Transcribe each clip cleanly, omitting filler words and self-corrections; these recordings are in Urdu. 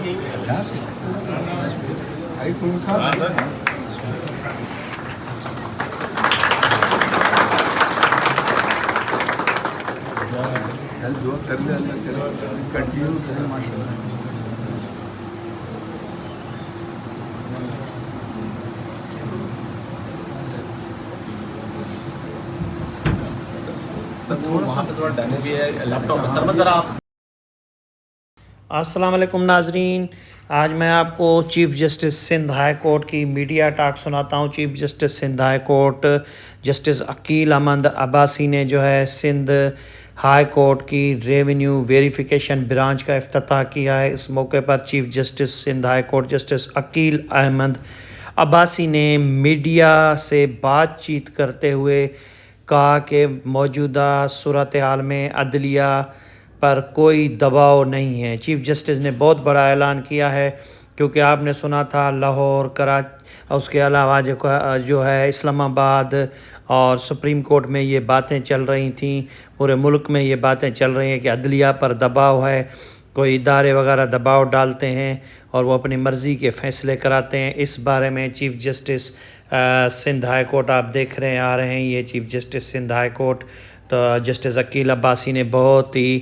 دعا کر لیں، اللہ کرے کنٹینیو کریں ماشاء اللہ. السلام علیکم ناظرین، آج میں آپ کو chief justice Sindh high court کی میڈیا ٹاک سناتا ہوں. Chief justice Sindh high court justice Aqeel Ahmed Abbasi نے جو ہے سندھ ہائی کورٹ کی ریونیو ویریفیکیشن برانچ کا افتتاح کیا ہے. اس موقع پر chief justice Sindh high court justice Aqeel Ahmed Abbasi نے میڈیا سے بات چیت کرتے ہوئے کہا کہ موجودہ صورتحال میں عدلیہ پر کوئی دباؤ نہیں ہے. چیف جسٹس نے بہت بڑا اعلان کیا ہے، کیونکہ آپ نے سنا تھا لاہور، کراچی، اس کے علاوہ جو ہے اسلام آباد اور سپریم کورٹ میں یہ باتیں چل رہی تھیں، پورے ملک میں یہ باتیں چل رہی ہیں کہ عدلیہ پر دباؤ ہے، کوئی ادارے وغیرہ دباؤ ڈالتے ہیں اور وہ اپنی مرضی کے فیصلے کراتے ہیں. اس بارے میں chief justice Sindh high court آپ دیکھ رہے آ رہے ہیں، یہ chief justice Sindh high court تو جسٹس عقیل عباسی نے بہت ہی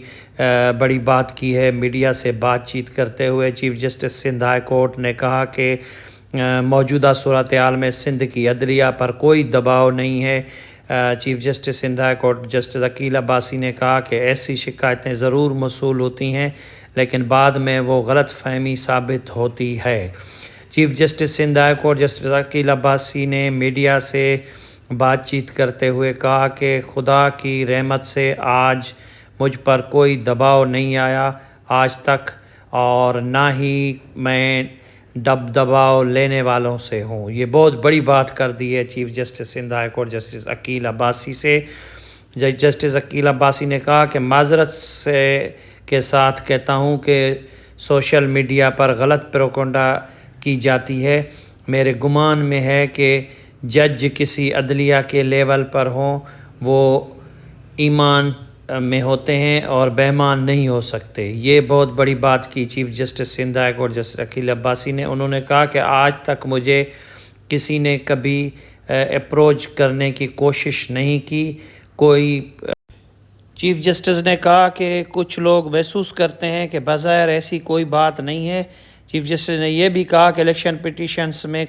بڑی بات کی ہے. میڈیا سے بات چیت کرتے ہوئے chief justice Sindh high court نے کہا کہ موجودہ صورتحال میں سندھ کی عدلیہ پر کوئی دباؤ نہیں ہے. Chief justice Sindh high court justice Aqeel Abbasi نے کہا کہ ایسی شکایتیں ضرور موصول ہوتی ہیں، لیکن بعد میں وہ غلط فہمی ثابت ہوتی ہے. Chief justice Sindh high court justice Aqeel Abbasi نے میڈیا سے بات چیت کرتے ہوئے کہا کہ خدا کی رحمت سے آج مجھ پر کوئی دباؤ نہیں آیا آج تک، اور نہ ہی میں دباؤ لینے والوں سے ہوں. یہ بہت بڑی بات کر دی ہے chief justice Sindh high court justice Aqeel Abbasi سے. جسٹس عقیل عباسی نے کہا کہ معذرت کے ساتھ کہتا ہوں کہ سوشل میڈیا پر غلط پروپیگنڈا کی جاتی ہے. میرے گمان میں ہے کہ جج کسی عدلیہ کے لیول پر ہوں، وہ ایمان میں ہوتے ہیں اور بہمان نہیں ہو سکتے. یہ بہت بڑی بات کی chief justice Sindh high court justice Aqeel Abbasi نے. انہوں نے کہا کہ آج تک مجھے کسی نے کبھی اپروچ کرنے کی کوشش نہیں کی. چیف جسٹس نے کہا کہ کچھ لوگ محسوس کرتے ہیں کہ بظاہر ایسی کوئی بات نہیں ہے. چیف جسٹس نے یہ بھی کہا کہ الیکشن پٹیشنز میں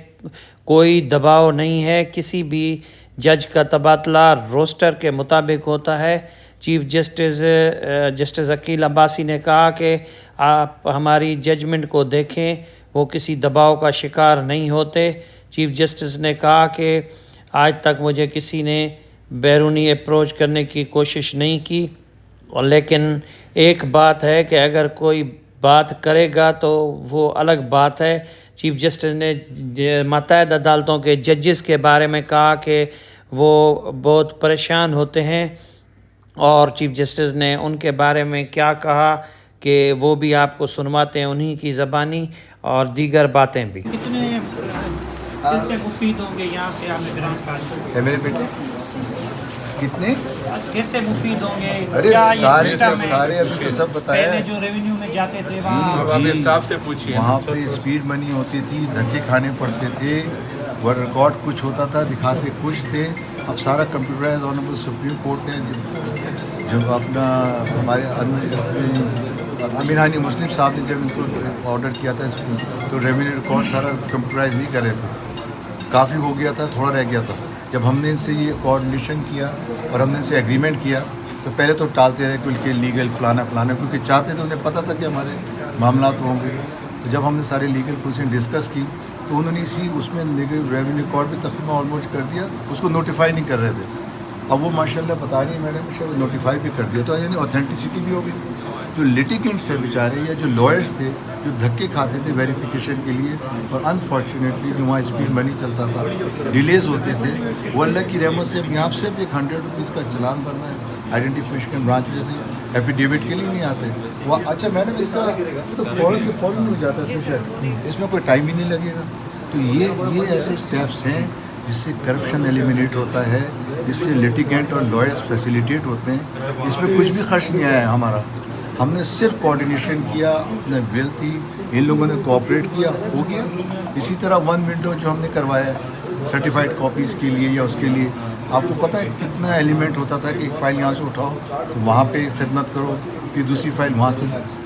کوئی دباؤ نہیں ہے، کسی بھی جج کا تبادلہ روسٹر کے مطابق ہوتا ہے. چیف جسٹس عقیل عباسی نے کہا کہ آپ ہماری ججمنٹ کو دیکھیں، وہ کسی دباؤ کا شکار نہیں ہوتے. چیف جسٹس نے کہا کہ آج تک مجھے کسی نے بیرونی اپروچ کرنے کی کوشش نہیں کی، لیکن ایک بات ہے کہ اگر کوئی بات کرے گا تو وہ الگ بات ہے. چیف جسٹس نے متحد عدالتوں کے ججز کے بارے میں کہا کہ وہ بہت پریشان ہوتے ہیں، اور چیف جسٹس نے ان کے بارے میں کیا کہا کہ وہ بھی آپ کو سنواتے ہیں انہی کی زبانی، اور دیگر باتیں بھی. کتنے کیسے مفید ہوں گے یہاں سے آپ برانچ کا؟ میرے بیٹے کتنے کیسے مفید ہوں گے؟ ارے کیا یہ سارے سسٹم ہے؟ سارے ابھی تو سب بتایا پہلے ہے. جو ریونیو میں جاتے تھے وہاں اسٹاف سے پوچھیے، وہاں پہ اسپیڈ منی ہوتی تھی، دھکے کھانے پڑتے تھے، وہ ریکارڈ کچھ ہوتا تھا دکھاتے کچھ تھے. اب سارا کمپیوٹرائز آنریبل سپریم کورٹ نے جب اپنا ہمارے امین ہانی مسلم صاحب نے جب ان کو آرڈر کیا تھا تو ریونیو ریکارڈ سارا کمپیوٹرائز نہیں کر رہے تھے، کافی ہو گیا تھا، تھوڑا رہ گیا تھا. جب ہم نے ان سے یہ کوآرڈینیشن کیا اور ہم نے ان سے ایگریمنٹ کیا تو پہلے تو ٹالتے رہے کہ لیگل فلانا کیونکہ چاہتے تھے، انہیں پتہ تھا کہ ہمارے معاملات ہوں گے. تو جب ہم نے سارے لیگل پوزیشن ڈسکس کی تو انہوں نے اس میں ریونیو ریکارڈ بھی تقریباً آلموسٹ کر دیا، اس کو نوٹیفائی نہیں کر رہے تھے. اب وہ ماشاء اللہ بتا رہی میڈم نوٹیفائی بھی کر دیا، تو یعنی اوتھینٹسٹی بھی ہو گئی. جو لٹیگنٹس ہیں بیچارے یا جو لائرس تھے جو دھکے کھاتے تھے ویریفیکیشن کے لیے، اور انفارچونیٹلی جو وہاں اسپیڈ منی چلتا تھا، ڈیلیز ہوتے تھے، وہ اللہ کی رحمت سے اب یہاں سے بھی 100 روپیز کا چلان بھرنا ہے. آئیڈینٹیفیکیشن برانچ میں سے ایفیڈیوٹ کے لیے نہیں آتے وہ. اچھا میڈم اس کا تو فوراً ہو جاتا ہے، اس میں کوئی ٹائم ہی نہیں لگے گا. تو یہ ایسے اسٹیپس ہیں جس سے کرپشن ایلیمینیٹ ہوتا ہے، جس سے لٹیگنٹ اور لائرس فیسیلیٹیٹ ہوتے ہیں. اس میں کچھ بھی خرچ نہیں آیا ہے ہمارا. ہم نے صرف کوآرڈینیشن کیا, اپنے ول تھی, ان لوگوں نے کوآپریٹ کیا, ہو گیا. اسی طرح 1 ونڈو جو ہم نے کروایا ہے سرٹیفائڈ کاپیز کے لیے یا اس کے لیے, آپ کو پتہ ہے کتنا ایلیمنٹ ہوتا تھا کہ ایک فائل یہاں سے اٹھاؤ تو وہاں پہ خدمت کرو, پھر دوسری فائل وہاں سے,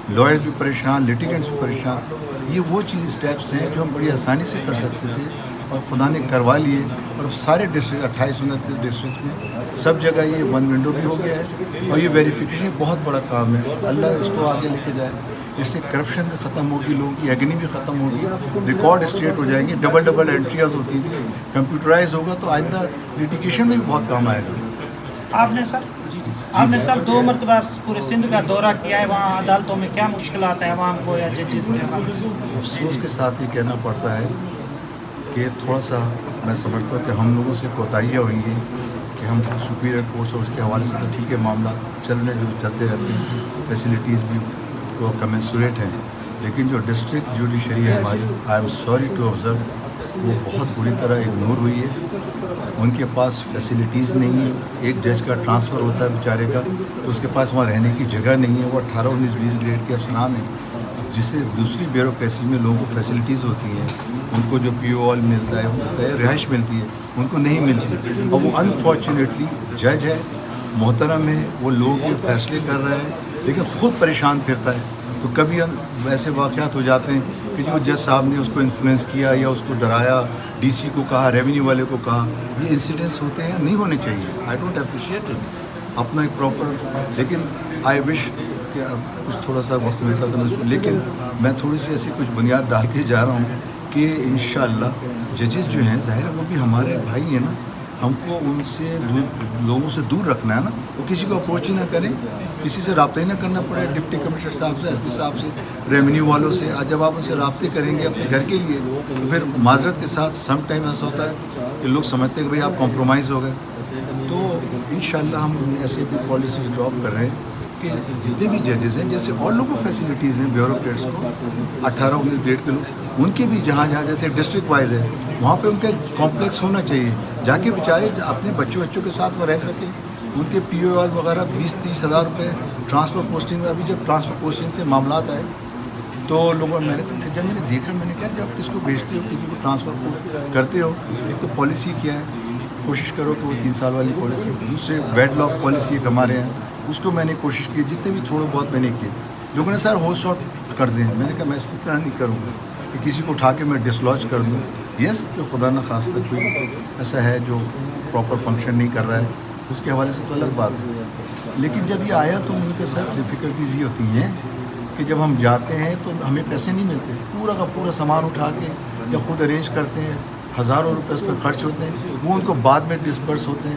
لائرز بھی پریشان, لٹیگنٹس بھی پریشان. یہ وہ چیز اسٹیپس ہیں جو ہم بڑی آسانی سے کر سکتے تھے اور خدا نے کروا لیے. اور اب سارے ڈسٹرکٹ 28-29 ڈسٹرکٹ میں سب جگہ یہ 1 ونڈو بھی ہو گیا ہے, اور یہ ویریفیکیشن بہت بڑا کام ہے. اللہ اس کو آگے لے کے جائے, اس سے کرپشن بھی ختم ہوگی, لوگوں کی ایگنی بھی ختم ہوگی, ریکارڈ اسٹریٹ ہو جائیں گے. ڈبل انٹریاز ہوتی تھی, کمپیوٹرائز ہوگا تو آئندہ لیٹیگیشن میں بھی بہت کام آئے گا. آپ نے سر 2 مرتبہ پورے سندھ کا دورہ کیا ہے, وہاں عدالتوں میں کیا مشکلات ہیں عوام کو یا ججز کے حوالے سے؟ افسوس کے ساتھ یہ کہنا پڑتا ہے کہ تھوڑا سا میں سمجھتا ہوں کہ ہم لوگوں سے کوتاہیاں ہوئی ہیں کہ ہم سپیریئر کورٹس اور اس کے حوالے سے تو ٹھیک ہے, معاملہ چلتے رہتے ہیں, فیسلٹیز بھی تو کمنسوریٹ ہیں, لیکن جو ڈسٹرکٹ جوڈیشری ہے ہماری, I am sorry to observe, وہ بہت بری طرح اگنور ہوئی ہے. ان کے پاس فیسلٹیز نہیں ہیں. ایک جج کا ٹرانسفر ہوتا ہے بیچارے کا تو اس کے پاس وہاں رہنے کی جگہ نہیں ہے. وہ 18, 19, 20 گریڈ کے افسران ہیں, جس سے دوسری بیوروکریسی میں لوگوں کو فیسلٹیز ہوتی ہیں, ان کو جو پی او آل ملتا ہے, رہائش ملتی ہے, ان کو نہیں ملتی. اور وہ انفارچونیٹلی جج ہے, محترم ہے, وہ لوگوں کے فیصلے کر رہا ہے, لیکن خود پریشان پھرتا ہے. تو کبھی ویسے واقعات ہو جاتے ہیں کہ جو جج صاحب نے اس کو انفلوئنس کیا یا اس کو ڈرایا, ڈی سی کو کہا, ریونیو والے کو کہا, یہ انسیڈنٹس ہوتے ہیں, نہیں ہونے چاہیے. آئی ڈونٹ اپریشیٹ اٹ, اپنا ایک پراپر, لیکن آئی وش کہ کچھ تھوڑا سا وقت ملتا تھا مجھ کو. لیکن میں تھوڑی سی ایسی کچھ بنیاد ڈال کے جا رہا ہوں کہ انشاءاللہ ججز جو ہیں, ظاہر ہے وہ بھی ہمارے بھائی ہیں نا, ہم کو ان سے لوگوں سے دور رکھنا ہے نا. وہ کسی کو اپروچ ہی نہ کریں, کسی سے رابطہ ہی نہ کرنا پڑے, ڈپٹی کمشنر صاحب سے, ایس پی صاحب سے, ریونیو والوں سے. آج جب آپ ان سے رابطے کریں گے اپنے گھر کے لیے تو پھر معذرت کے ساتھ سم ٹائم ایسا ہوتا ہے کہ لوگ سمجھتے ہیں کہ بھائی آپ کمپرومائز ہو گئے. تو انشاءاللہ ہم ایسی بھی پالیسی ڈراپ کر رہے ہیں کہ جتنے بھی ججز ہیں, جیسے اور لوگوں کو فیسلٹیز ہیں بیوروکریٹس کو, 18, 19 گریڈ کے لوگ, ان کے بھی جہاں جیسے ڈسٹرکٹ وائز ہے وہاں پہ ان کا کمپلیکس ہونا چاہیے, جا کے بیچارے اپنے بچوں کے ساتھ وہ رہ سکیں. ان کے پی او آر وغیرہ 20-30 ہزار روپے ٹرانسفر پوسٹنگ میں. ابھی جب ٹرانسفر پوسٹنگ سے معاملات آئے تو لوگوں جب میں نے دیکھا, میں نے کہا جب کس کو بھیجتے ہو, کسی کو ٹرانسفر کرتے ہو, ایک تو پالیسی کیا ہے, کوشش کرو کہ وہ 3 سال والی پالیسی. دوسرے ویڈ لاک پالیسی ایک ہمارے ہیں, اس کو میں نے کوشش کی, جتنے بھی تھوڑے بہت میں نے کیے. لوگوں نے سر ہول شاٹ کر دیں. میں نے کہا میں اس طرح نہیں کروں گا کہ کسی کو اٹھا کے میں ڈسلوج کر دوں. یس, جو خدا نہ خواستہ کوئی ایسا ہے جو پراپر فنکشن نہیں کر رہا ہے, اس کے حوالے سے تو الگ بات ہے. لیکن جب یہ آیا تو ان کے ساتھ ڈفیکلٹیز یہ ہوتی ہیں کہ جب ہم جاتے ہیں تو ہمیں پیسے نہیں ملتے. پورا کا پورا سامان اٹھا کے یا خود ارینج کرتے ہیں, ہزاروں روپے اس پہ خرچ ہوتے ہیں, وہ ان کو بعد میں ڈسبرس ہوتے ہیں.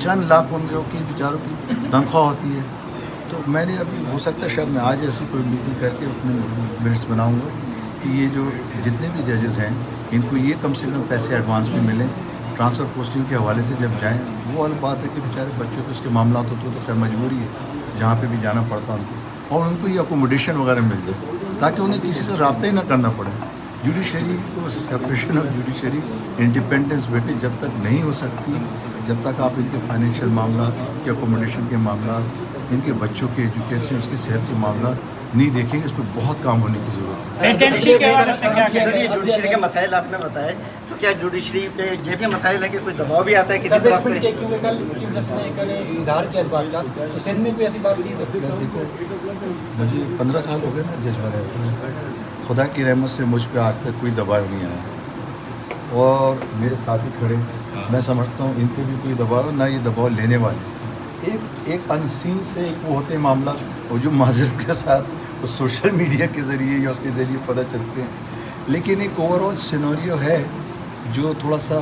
چند لاکھ ان لوگوں کی بیچاروں کی تنخواہ ہوتی ہے. تو میں نے ابھی ہو سکتا ہے شاید میں آج ایسی کوئی میٹنگ کر کے اپنے منٹس بناؤں گا کہ یہ جو جتنے بھی ججز ہیں ان کو یہ کم سے کم پیسے ایڈوانس بھی ملیں ٹرانسفر پوسٹنگ کے حوالے سے. جب جائیں وہ الگ بات ہے کہ بیچارے بچوں کو اس کے معاملات ہوتے تو خیر مجبوری ہے, جہاں پہ بھی جانا پڑتا ان کو, اور ان کو یہ اکوموڈیشن وغیرہ مل جائے تاکہ انہیں کسی سے رابطہ ہی نہ کرنا پڑے. جوڈیشری کو سپریشن آف جوڈیشری, انڈیپینڈنس بیٹے جب تک نہیں ہو سکتی, جب تک آپ ان کے فائنینشیل معاملات, ان کے اکوموڈیشن کے معاملات, ان کے بچوں کے ایجوکیشن, اس کی صحت کے معاملات نہیں دیکھیں گے. اس پہ بہت کام ہونے کی ضرورت ہے. ویکینسی کے حوالے سے کیا کہہ رہے ہیں؟ جوڈیشری کے مسائل آپ نے بتائے, تو کیا جوڈیشری پہ یہ بھی مسائل ہے کہ کوئی دباؤ بھی آتا ہے کسی طرف سے؟ کل چیف جسٹس نے اظہار کیا اس بات کا, تو سندھ میں کوئی ایسی بات تھی؟ دیکھو مجھے 15 سال ہو گئے نا جج بنے, خدا کی رحمت سے مجھ پہ آج تک کوئی دباؤ نہیں آیا, اور میرے ساتھی کھڑے, میں سمجھتا ہوں ان پہ بھی کوئی دباؤ نہ, یہ دباؤ لینے والے ایک انسین سے ایک وہ ہوتے ہیں معاملات, اور جو معذرت کے ساتھ وہ سوشل میڈیا کے ذریعے یا اس کے ذریعے پتہ چلتے ہیں. لیکن ایک اوور آل سینوریو ہے جو تھوڑا سا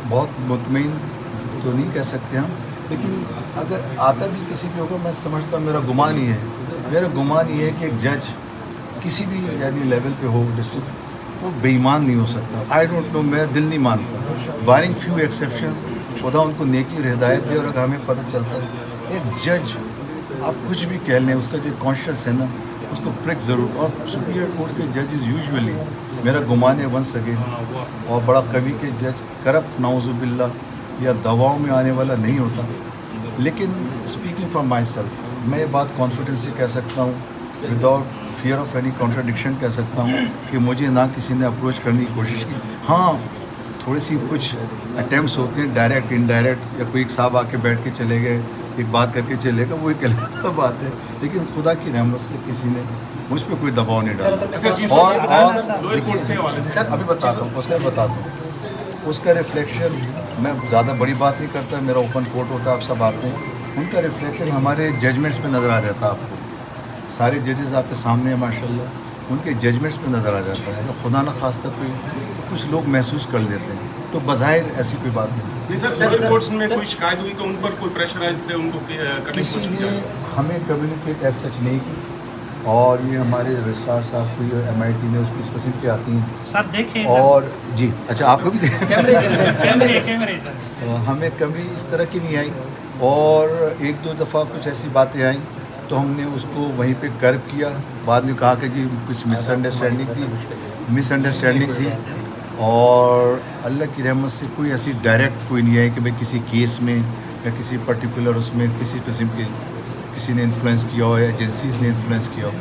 بہت مطمئن تو نہیں کہہ سکتے ہم, لیکن اگر آتا بھی کسی پہ ہوگا, میں سمجھتا ہوں میرا گمان ہی ہے کہ ایک جج کسی بھی یعنی لیول پہ ہو ڈسٹرکٹ, وہ بے ایمان نہیں ہو سکتا. آئی ڈونٹ نو, میں دل نہیں مانتا, بارنگ فیو ایکسیپشنز, خدا ان کو نیکی اور ہدایت دے. اور اگر ہمیں پتہ چلتا ہے ایک جج, آپ کچھ بھی کہہ لیں, اس کا جو کانشیس ہے نا اس کو پرک ضرور. اور سپیریئر کورٹ کے ججز یوزولی, میرا گمان ہے ونس اگین, اور بڑا قوی کے جج کرپٹ نعوذ باللہ یا دواؤں میں آنے والا نہیں ہوتا. لیکن اسپیکنگ فرام مائی سیلف, میں یہ بات کانفیڈنس سے کہہ سکتا ہوں, without fear of any contradiction کہہ سکتا ہوں کہ مجھے نہ کسی نے اپروچ کرنے کی کوشش کی. ہاں تھوڑی سی کچھ اٹیمپٹس ہوتے ہیں ڈائریکٹ انڈائریکٹ, یا کوئی ایک صاحب آ کے بیٹھ کے چلے گئے, ایک بات کر کے چلے گا, وہ ایک الگ بات ہے, لیکن خدا کی رحمت سے کسی نے مجھ پہ کوئی دباؤ نہیں ڈالا. اور ابھی بتاتا ہوں اس کا ریفلیکشن, میں زیادہ بڑی بات نہیں کرتا, میرا اوپن کورٹ ہوتا ہے, آپ سب آتے ہیں, ان کا ریفلیکشن ہمارے ججمنٹس پہ نظر آ جاتا ہے. آپ کو سارے ججز آپ کے سامنے ہیں ماشاء اللہ, ان کے ججمنٹس پہ نظر آ جاتا ہے. اگر خدا نہ خواستہ کوئی کچھ لوگ محسوس کر لیتے ہیں, تو بظاہر ایسی کوئی بات نہیں. سر کورٹس میں کوئی شکایت ہوئی کہ ان پر کوئی پریشرائز تھے ان کو کسی نے ہمیں کمیونیکیٹ ایز سچ نہیں کی, اور یہ ہمارے رجسٹرار صاحب کو MIT نے اس کی اس قسم کی آتی ہیں سر دیکھیں اور جی اچھا آپ کو بھی کیمرے ہمیں کبھی اس طرح کی نہیں آئی, اور ایک دو دفعہ کچھ ایسی باتیں آئیں تو ہم نے اس کو وہیں پہ کرب کیا. بعد میں کہا کہ جی کچھ مس انڈرسٹینڈنگ تھی, اور اللہ کی رحمت سے کوئی ایسی ڈائریکٹ کوئی نہیں آئی کہ بھائی کسی کیس میں یا کسی پرٹیکولر اس میں کسی قسم کے کسی نے انفلوئنس کیا ہو یا ایجنسیز نے انفلوئنس کیا ہو.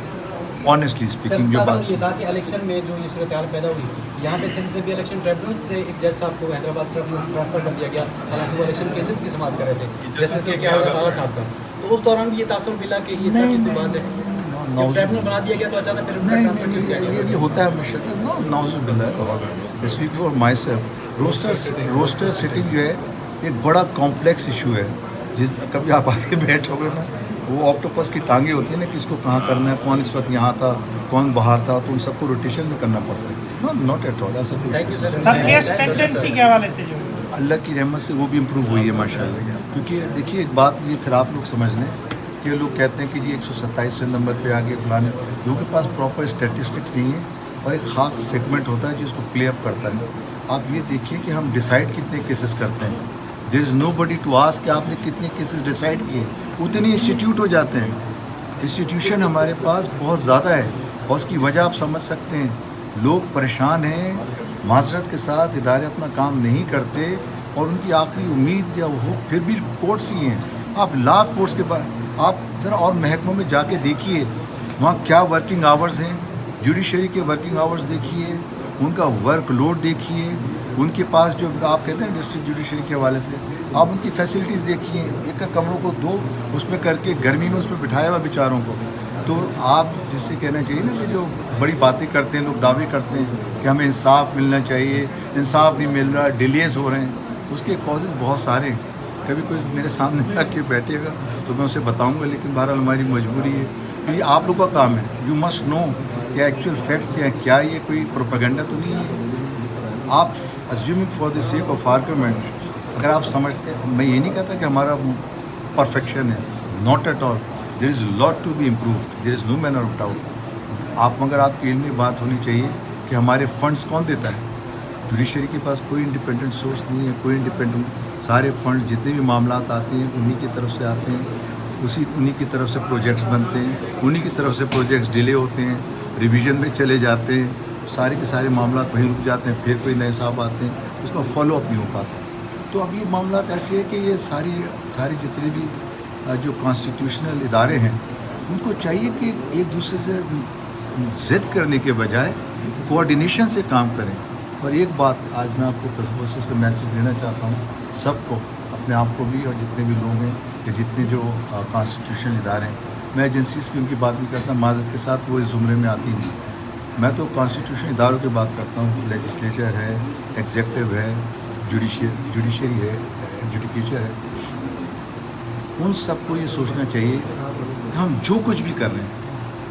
آنیسٹلی اسپیکنگ جو بات یہ ذاتی الیکشن میں جو یہ صورتحال پیدا ہوئی, یہاں پہ سندھ سے بھی الیکشن ٹریبیونل سے ایک جج صاحب کو حیدرآباد ٹرانسفر کر دیا گیا, حالانکہ وہ الیکشن کیسز کی سماعت کر رہے تھے جسٹس کے کیا رانا صاحب کا. تو اس دوران بھی یہ تاثر ملا کہ یہ سب کی بات ہے, ٹریبیونل بنا دیا گیا تو اچانک پھر ٹرانسفر کر دیا گیا. یہ ہوتا ہے ہمیشہ. نعوذ باللہ, speak for myself. Roster sitting جو ہے ایک بڑا کمپلیکس ایشو ہے. کبھی آپ آگے بیٹھو گے نا, وہ آکٹوپس کی ٹانگیں ہوتی ہیں نا, کس کو کہاں کرنا ہے, کون اس وقت یہاں تھا, کون باہر تھا, تو ان سب کو روٹیشن میں کرنا پڑتا ہے. ناٹ ایٹ آل ایسا کوئی. سر کیس پینڈنسی کے حوالے سے جو اللہ کی رحمت سے وہ بھی امپروو ہوئی ہے ماشاء اللہ. کیونکہ دیکھیے ایک بات یہ پھر آپ لوگ سمجھ لیں کہ لوگ کہتے ہیں کہ جی 127ویں نمبر پہ آگے فلانے, لوگوں کے پاس پراپر اسٹیٹسٹکس نہیں ہے, اور ایک خاص سیگمنٹ ہوتا ہے جو اس کو پلے اپ کرتا ہے. آپ یہ دیکھیے کہ ہم ڈیسائیڈ کتنے کیسز کرتے ہیں. دیر is know body to ask کہ آپ نے کتنے کیسز ڈیسائیڈ کیے. اتنے انسٹیٹیوٹ ہو جاتے ہیں. انسٹیٹیوشن ہمارے پاس بہت زیادہ ہے, اور اس کی وجہ آپ سمجھ سکتے ہیں. لوگ پریشان ہیں, معذرت کے ساتھ ادارے اپنا کام نہیں کرتے, اور ان کی آخری امید یا وہ پھر بھی کورٹس ہی ہیں. آپ لاکھ کورٹس کے بعد آپ ذرا اور محکموں میں جا کے دیکھیے وہاں کیا ورکنگ آورز ہیں. جوڈیشری کے ورکنگ آورز دیکھیے, ان کا ورک لوڈ دیکھیے, ان کے پاس جو آپ کہتے ہیں ڈسٹرکٹ جوڈیشری کے حوالے سے آپ ان کی فیسلٹیز دیکھیے. ایک کمروں کو دو اس میں کر کے گرمی میں اس میں بٹھایا ہوا بیچاروں کو. تو آپ جس سے کہنا چاہیے نا کہ جو بڑی باتیں کرتے ہیں لوگ, دعوے کرتے ہیں کہ ہمیں انصاف ملنا چاہیے, انصاف نہیں مل رہا, ڈیلیز ہو رہے ہیں, اس کے کازز بہت سارے ہیں. کبھی کوئی میرے سامنے آ کے بیٹھے گا تو میں اسے بتاؤں گا, لیکن بہرحال ہماری مجبوری ہے کہ یہ آپ لوگوں کا کام ہے. یو مسٹ نو کہ ایکچوئل فیکٹس کیا ہے, کیا یہ کوئی پروپیگنڈا تو نہیں ہے. آپ assuming for the sake of argument اگر آپ سمجھتے ہیں, میں یہ نہیں کہتا کہ ہمارا پرفیکشن ہے, not at all. There is lot to be improved, there is no manner of doubt. آپ مگر آپ کی علمی بات ہونی چاہیے کہ ہمارے فنڈس کون دیتا ہے. جوڈیشری کے پاس کوئی انڈیپینڈنٹ سورس نہیں ہے, کوئی انڈیپینڈنٹ. سارے فنڈ جتنے بھی معاملات آتے ہیں انہی کی طرف سے آتے ہیں, انہی کی طرف سے پروجیکٹس بنتے ہیں, انہی کی طرف سے پروجیکٹس ڈیلے ہوتے ہیں, ریویژن میں چلے جاتے ہیں, سارے کے سارے معاملات وہیں رک جاتے ہیں, پھر کوئی نئے صاحب آتے ہیں, اس کا فالو اپ نہیں ہو پاتا. تو اب یہ معاملات ایسے ہے کہ یہ ساری جتنے بھی جو کانسٹیٹیوشنل ادارے ہیں ان کو چاہیے کہ ایک دوسرے سے ضد کرنے کے بجائے کوآرڈینیشن سے کام کریں. اور ایک بات آج میں آپ کو تصویر سے میسیج دینا چاہتا ہوں سب کو, اپنے آپ کو بھی, اور جتنے بھی لوگ ہیں کہ جتنے جو کانسٹیٹیوشنل ادارے ہیں. میں ایجنسیز کی ان کی بات نہیں کرتا, معذرت کے ساتھ وہ اس زمرے میں آتی نہیں. میں تو کانسٹیٹیوشن اداروں کی بات کرتا ہوں. لیجسلیچر ہے, ایگزیکٹو ہے, جوڈیشری ہے, ایڈجوڈیکیچر ہے. ان سب کو یہ سوچنا چاہیے کہ ہم جو کچھ بھی کر رہے ہیں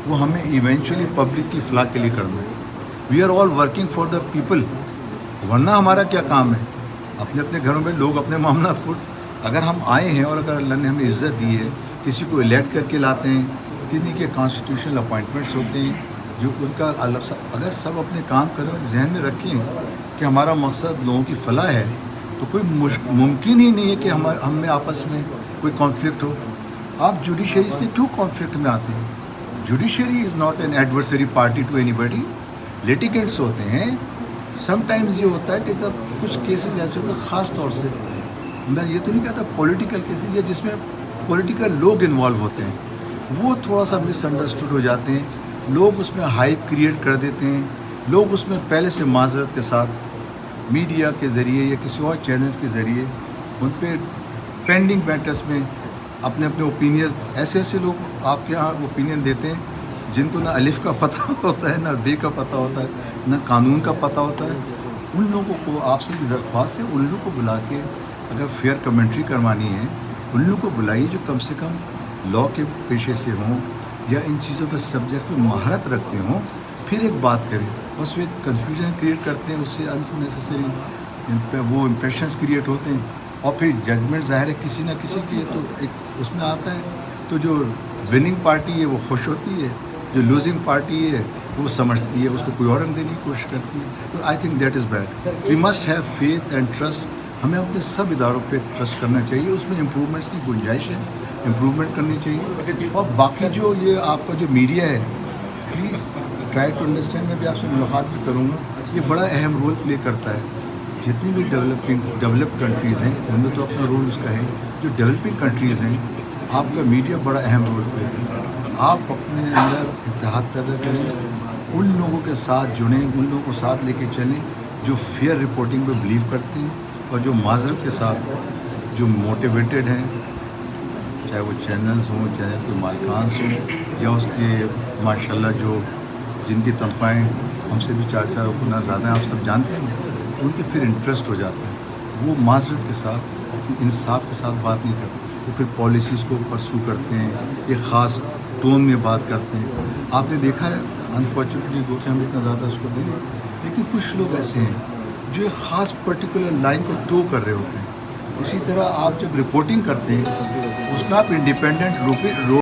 وہ ہمیں ایونچولی پبلک کی فلاح کے لیے کرنا ہے. We are all working for the people, ورنہ ہمارا کیا کام ہے. اپنے اپنے گھروں میں لوگ اپنے معاملات خود, اگر ہم آئے ہیں اور اگر اللہ نے ہمیں عزت دی ہے, کسی کو الیکٹ کر کے لاتے ہیں, کسی کے کانسٹیٹیوشنل اپوائنٹمنٹس ہوتے ہیں جو ان کا اگر سب اپنے کام کریں اور ذہن میں رکھیں کہ ہمارا مقصد لوگوں کی فلاح ہے, تو کوئی ممکن ہی نہیں ہے کہ ہم میں آپس میں کوئی کانفلکٹ ہو. آپ جوڈیشری سے کیوں کانفلکٹ میں آتے ہیں؟ Judiciary is not an adversary party to any body. Litigants ہوتے ہیں. سم ٹائمز یہ ہوتا ہے کہ جب کچھ کیسز ایسے ہوتے ہیں, خاص طور سے میں یہ تو نہیں کہتا پولیٹیکل کیسز, یا جس میں پولیٹیکل لوگ انوالو ہوتے ہیں, وہ تھوڑا سا مس انڈرسٹوڈ ہو جاتے ہیں. لوگ اس میں ہائپ کریٹ کر دیتے ہیں. لوگ اس میں پہلے سے معذرت کے ساتھ میڈیا کے ذریعے یا کسی اور چینلز کے ذریعے ان پہ پینڈنگ میٹرز میں اپنے اوپینینز، ایسے لوگ آپ کے یہاں اوپینین دیتے ہیں جن کو نہ الف کا پتہ ہوتا ہے، نہ بے کا پتہ ہوتا ہے، نہ قانون کا پتہ ہوتا ہے. ان لوگوں کو آپ سے بھی درخواست ہے، ان لوگوں کو بلا کے اگر فیئر کمنٹری کروانی ہے ان لوگوں کو بلائیے جو کم سے کم لاء کے پیشے سے ہوں یا ان چیزوں کے سبجیکٹ میں مہارت رکھتے ہوں. پھر ایک بات کریں، بس وہ ایک کنفیوژن کریٹ کرتے ہیں، اس سے اننیسیسری وہ امپریشنس کریٹ ہوتے ہیں اور پھر ججمنٹ ظاہر ہے کسی نہ کسی کی تو ایک اس میں آتا ہے. تو جو وننگ پارٹی ہے وہ خوش ہوتی ہے، جو لوزنگ پارٹی ہے وہ سمجھتی ہے، اس کو کوئی اور رنگ دینے کی کوشش کرتی ہے. تو I think that is bad. We must have faith and trust. ہمیں اپنے سب اداروں پہ ٹرسٹ کرنا چاہیے. اس میں امپرومنٹس کی گنجائش ہے، امپرومنٹ کرنی چاہیے. اور باقی جو یہ آپ کا جو میڈیا ہے، پلیز ٹرائی ٹو انڈرسٹینڈ. میں بھی آپ سے ملاقات بھی کروں گا. یہ بڑا اہم رول پلے کرتا ہے. جتنی بھی ڈیولپڈ کنٹریز ہیں ان میں تو اپنا رول اس کا ہے. جو ڈیولپنگ کنٹریز ہیں آپ کا میڈیا بڑا اہم رول پلے کرتا ہے. آپ اپنے اندر اتحاد پیدا کریں، ان لوگوں کے ساتھ جڑیں، ان لوگوں کو ساتھ لے کے چلیں جو فیئر رپورٹنگ پہ بلیو کرتے ہیں اور جو معذرت کے ساتھ جو موٹیویٹڈ ہیں، چاہے وہ چینلز ہوں، چینل کے مالکان ہوں یا اس کے ماشاءاللہ جو جن کی تنخواہیں ہم سے بھی 4 گنا زیادہ ہیں، آپ سب جانتے ہیں. ان کے پھر انٹرسٹ ہو جاتا ہے. وہ معذرت کے ساتھ اپنی انصاف کے ساتھ بات نہیں کرتے. وہ پھر پالیسیز کو پرسو کرتے ہیں، ایک خاص ٹون میں بات کرتے ہیں. آپ نے دیکھا ہے انفارچونیٹلی گوشت ہم اتنا زیادہ اس کو دیں گے، لیکن کچھ لوگ ایسے ہیں جو ایک خاص پرٹیکولر لائن کو ٹو کر رہے ہوتے ہیں. اسی طرح آپ جب رپورٹنگ کرتے ہیں اس میں آپ انڈیپینڈنٹ